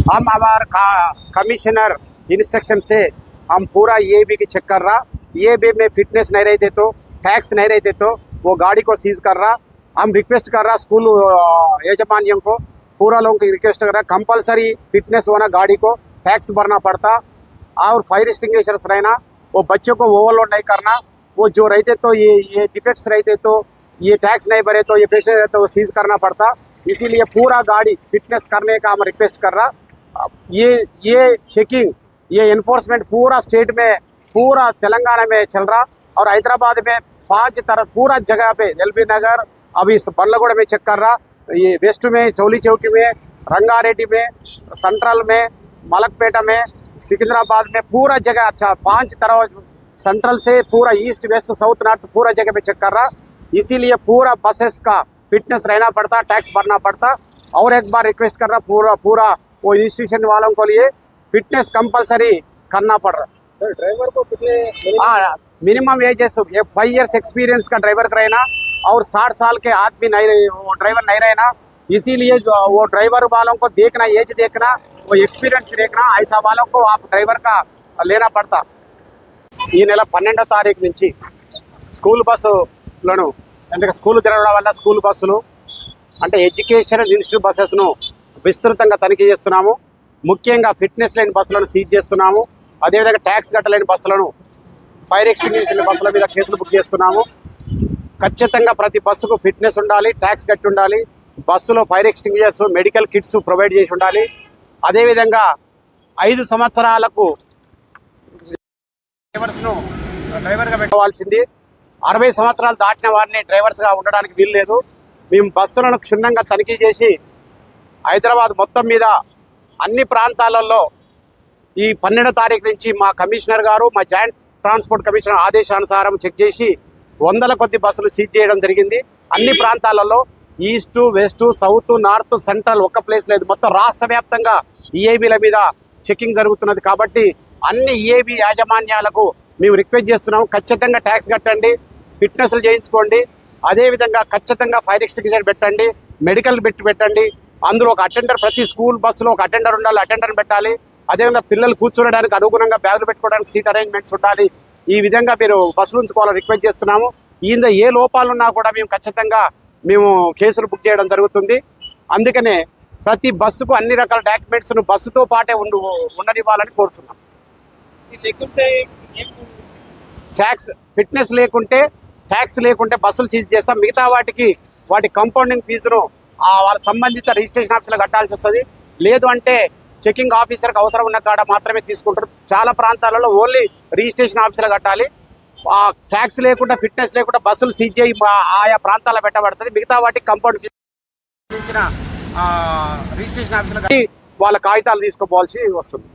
हम commissioner instruction से हम पूरा EAB की चेक कर रहा। EAB में फिटनेस नहीं रहते तो, टैक्स नहीं रहते तो वो गाड़ी को सीज कर रहा। हम रिक्वेस्ट कर रहा स्कूल याजमान्यों को, पूरा लोगों की रिक्वेस्ट कर रहा कंपलसरी फिटनेस होना, गाड़ी को टैक्स भरना पड़ता और फायर एक्सटिंग्विशर्स रहना, वो बच्चों को ओवरलोड नहीं करना। वो जो रहते तो ये डिफेक्ट्स रहते तो, ये टैक्स नहीं भरे तो, ये पेशेंट रहते तो वो सीज करना पड़ता। इसीलिए पूरा गाड़ी फिटनेस करने का हम रिक्वेस्ट कर रहा। ये चेकिंग, ये एनफोर्समेंट पूरा स्टेट में, पूरा तेलंगाना में चल रहा और हैदराबाद में 5 तरफ पूरा जगह पे, एलबी नगर, अभी बल्लगुड़ में चेक कर रहा, ये वेस्ट में, चौली चौकी में, रंगारेड्डी में, सेंट्रल में, मलकपेटा में, सिकंदराबाद में, पूरा जगह। अच्छा 5 तरफ सेंट्रल से पूरा ईस्ट वेस्ट साउथ नॉर्थ पूरा जगह पे चेक कर रहा। इसीलिए पूरा बसेस का फिटनेस रहना पड़ता, टैक्स भरना पड़ता। और एक बार रिक्वेस्ट कर रहा पूरा वो इंस्टीट्यूशन वालों को लिए फिटनेस कंपलसरी करना पड़ रहा। सर ड्राइवर को कितने मिनिमम एजेस 5 इयर्स एक्सपीरियंस का ड्राइवर का रहना और 60 साल के आदमी नहीं रहे, वो ड्राइवर नहीं रहना। इसीलिए वो ड्राइवर वालों को देखना, एज देखना, वो एक्सपीरियंस देखना, ऐसा वालों को आप ड्राइवर का लेना पड़ता। ఈ నెల 12వ తారీఖు నుంచి స్కూల్ బస్సులను, అంటే స్కూల్ తిరగడం వల్ల స్కూల్ బస్సులు అంటే ఎడ్యుకేషనల్ ఇన్స్టిట్యూట్ బస్సెస్ను విస్తృతంగా తనిఖీ చేస్తున్నాము. ముఖ్యంగా ఫిట్నెస్ లేని బస్సులను సీజ్ చేస్తున్నాము. అదేవిధంగా ట్యాక్స్ కట్టలేని బస్సులను, ఫైర్ ఎక్స్టింగ్విషన్ బస్సుల మీద కేసులు బుక్ చేస్తున్నాము. ఖచ్చితంగా ప్రతి బస్సుకు ఫిట్నెస్ ఉండాలి, ట్యాక్స్ కట్టి ఉండాలి, బస్సులో fire extinguishers, medical kits provide చేసి ఉండాలి. అదేవిధంగా 5 సంవత్సరాలకు డ్రైవర్గా పెట్టుకోవాల్సింది. 60 సంవత్సరాలు దాటిన వారిని డ్రైవర్స్గా ఉండడానికి వీలు లేదు. మేము బస్సులను క్షుణ్ణంగా తనిఖీ చేసి హైదరాబాద్ మొత్తం మీద అన్ని ప్రాంతాలలో ఈ 12వ తారీఖు నుంచి మా కమిషనర్ గారు, మా జాయింట్ ట్రాన్స్పోర్ట్ కమిషనర్ ఆదేశానుసారం చెక్ చేసి 100ల కొద్ది బస్సులు సీజ్ చేయడం జరిగింది. అన్ని ప్రాంతాలలో east west south north central ఒక్క ప్లేస్ లేదు, మొత్తం రాష్ట్ర వ్యాప్తంగా EABల మీద చెకింగ్ జరుగుతున్నది. కాబట్టి అన్ని EAB యాజమాన్యాలకు మేము రిక్వెస్ట్ చేస్తున్నాము, ఖచ్చితంగా ట్యాక్స్ కట్టండి, ఫిట్నెస్లు చేయించుకోండి, అదేవిధంగా ఖచ్చితంగా ఫైర్ ఎక్స్టింగ్విషర్ పెట్టండి, మెడికల్ పెట్టండి. అందులో ఒక అటెండర్, ప్రతి స్కూల్ బస్సులో ఒక అటెండర్ ఉండాలి, అటెండర్ని పెట్టాలి. అదేవిధంగా పిల్లలు కూర్చోడానికి అనుగుణంగా బ్యాగులు పెట్టుకోవడానికి సీట్ అరేంజ్మెంట్స్ ఉండాలి. ఈ విధంగా మీరు బస్సులు ఉంచుకోవాలని రిక్వెస్ట్ చేస్తున్నాము. ఇందులో ఏ లోపాలున్నా కూడా మేము ఖచ్చితంగా కేసులు బుక్ చేయడం జరుగుతుంది. అందుకనే ప్రతి బస్సుకు అన్ని రకాల డాక్యుమెంట్స్ను బస్సుతో పాటే ఉండనివ్వాలని కోరుతున్నాం. ట్యాక్స్ ఫిట్నెస్ లేకుంటే, ట్యాక్స్ లేకుంటే బస్సులు సీజ్ చేస్తాం. మిగతా వాటి కంపౌండింగ్ ఫీజును వాళ్ళ సంబంధిత రిజిస్ట్రేషన్ ఆఫీసులో కట్టాల్సి వస్తుంది. లేదు అంటే చెకింగ్ ఆఫీసర్కి అవసరం ఉన్న కాడ మాత్రమే తీసుకుంటారు. చాలా ప్రాంతాలలో ఓన్లీ రిజిస్ట్రేషన్ ఆఫీసర్లు కట్టాలి. ట్యాక్స్ లేకుండా, ఫిట్నెస్ లేకుండా బస్సులు సీజ్ చేయి ఆయా ప్రాంతాల్లో పెట్టబడుతుంది. మిగతా వాటికి కంపౌండ్ ఫీజు రిజిస్ట్రేషన్ ఆఫీసులు కట్టి వాళ్ళ కాగితాలు తీసుకోవాల్సి వస్తుంది.